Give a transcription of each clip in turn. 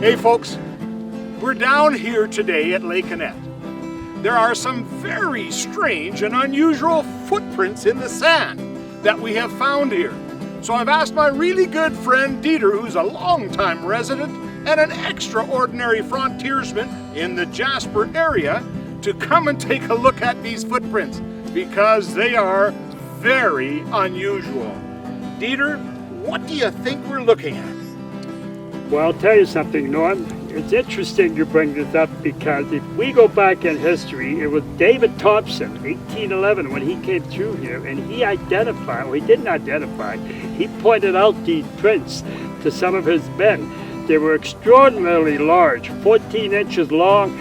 Hey folks, we're down here today at Lake Annette. There are some very strange and unusual footprints in the sand that we have found here. So I've asked my really good friend Dieter, who's a longtime resident and an extraordinary frontiersman in the Jasper area, to come and take a look at these footprints because they are very unusual. Dieter, what do you think we're looking at? Well, I'll tell you something, Norm. It's interesting you bring this up because if we go back in history, it was David Thompson, 1811, when he came through here, and he identified, well, he didn't identify, he pointed out these prints to some of his men. They were extraordinarily large, 14 inches long,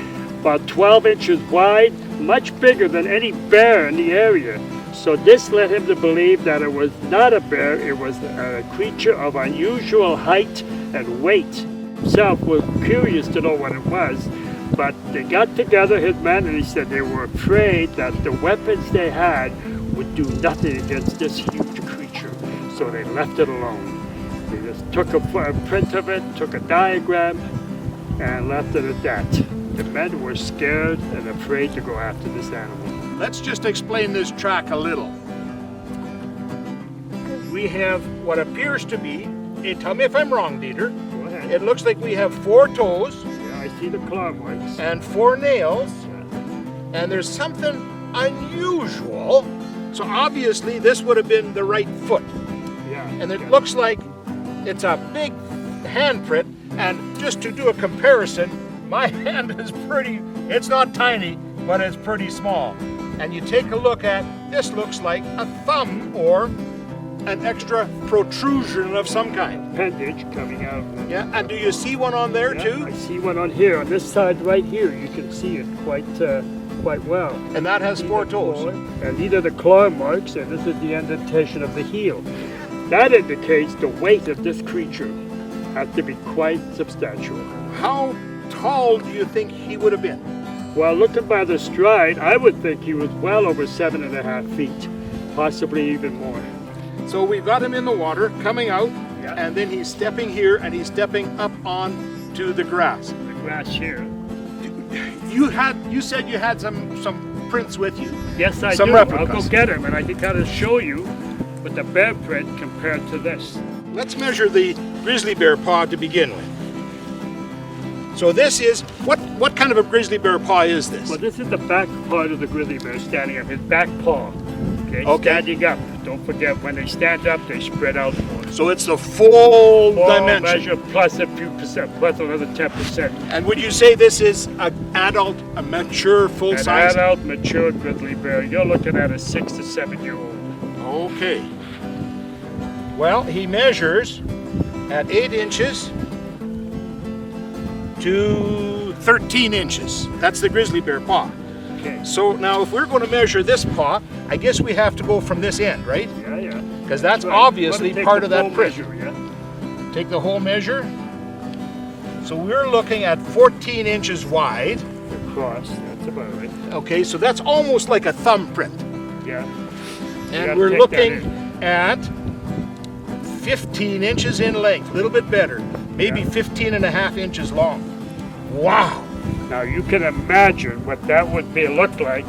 about 12 inches wide, much bigger than any bear in the area. So this led him to believe that it was not a bear, it was a creature of unusual height and weight. Himself was curious to know what it was, but they got together, his men, and he said they were afraid that the weapons they had would do nothing against this huge creature, so they left it alone. They just took a print of it, took a diagram, and left it at that. The men were scared and afraid to go after this animal. Let's just explain this track a little. We have what appears to be, tell me if I'm wrong, Dieter, Go ahead. it looks like we have 4 toes Yeah, I see the claw marks. and 4 nails, and there's something unusual. So obviously this would have been the right foot, Yeah. and it looks like it's a big handprint. And just to do a comparison, my hand is it's not tiny, but it's pretty small. And you take a look at, this looks like a thumb or an extra protrusion of some kind. Appendage coming out of the... Yeah, and do you see one on there Yeah, too? I see one on here, on this side right here. You can see it quite well. And that has 4 toes. And these are the claw marks, and this is the indentation of the heel. That indicates the weight of this creature had to be quite substantial. How tall do you think he would have been? Well, looking by the stride, I would think he was well over 7.5 feet, possibly even more. So we've got him in the water, coming out, Yeah. and then he's stepping here, and he's stepping up onto the grass. The grass here. You said you had some prints with you. Yes, I Some do. replicas. I'll go get him, and I can kind of show you with the bear print compared to this. Let's measure the grizzly bear paw to begin with. So this is, what kind of a grizzly bear paw is this? Well, this is the back part of the grizzly bear standing up, his back paw. Okay, Okay. standing up. Don't forget, when they stand up, they spread out more. So it's the full Full dimension. measure plus a few percent, plus another 10%. And would you say this is an adult, a mature, full An size? adult, mature grizzly bear, you're looking at a 6 to 7 year old. Okay. Well, he measures at 8 inches to 13 inches. That's the grizzly bear paw. Okay. So now if we're going to measure this paw, I guess we have to go from this end, right? Yeah, yeah. Because that's Right. obviously You wanna take part the of that full print. measure, yeah? Take the whole measure. So we're looking at 14 inches wide. Across, that's about right. Okay, so that's almost like a thumbprint. Yeah. And gotta we're take looking at 15 inches in length, a little bit better. Maybe Yeah. 15.5 inches long. Wow. Now you can imagine what that would look like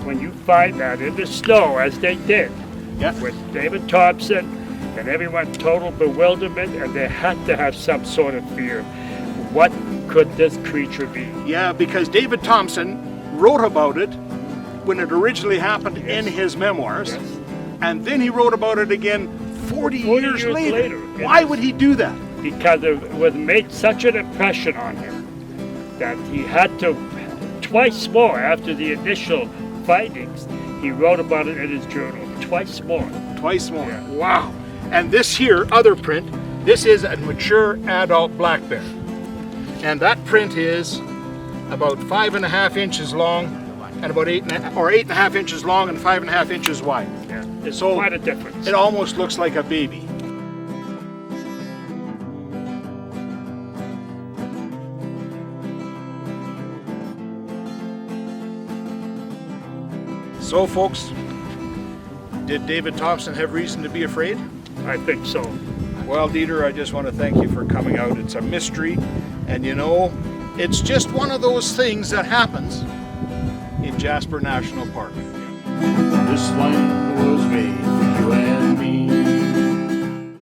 when you find that in the snow, as they did Yeah. with David Thompson, and everyone total bewilderment, and they had to have some sort of fear. What could this creature be? Yeah, because David Thompson wrote about it when it originally happened in his memoirs, Yes. and then he wrote about it again 40 years later. Yes. Why would he do that? Because it was made such an impression on him that he had to, twice more after the initial findings, he wrote about it in his journal, twice more. Twice more. Yeah. Wow. And this here, other print, this is a mature adult black bear. And that print is about 5.5 inches long and about 8.5 inches long and 5.5 inches wide. Yeah, it's So, quite a difference. It almost looks like a baby. So folks, did David Thompson have reason to be afraid? I think so. Well, Dieter, I just want to thank you for coming out. It's a mystery, and you know, it's just one of those things that happens in Jasper National Park. This land was made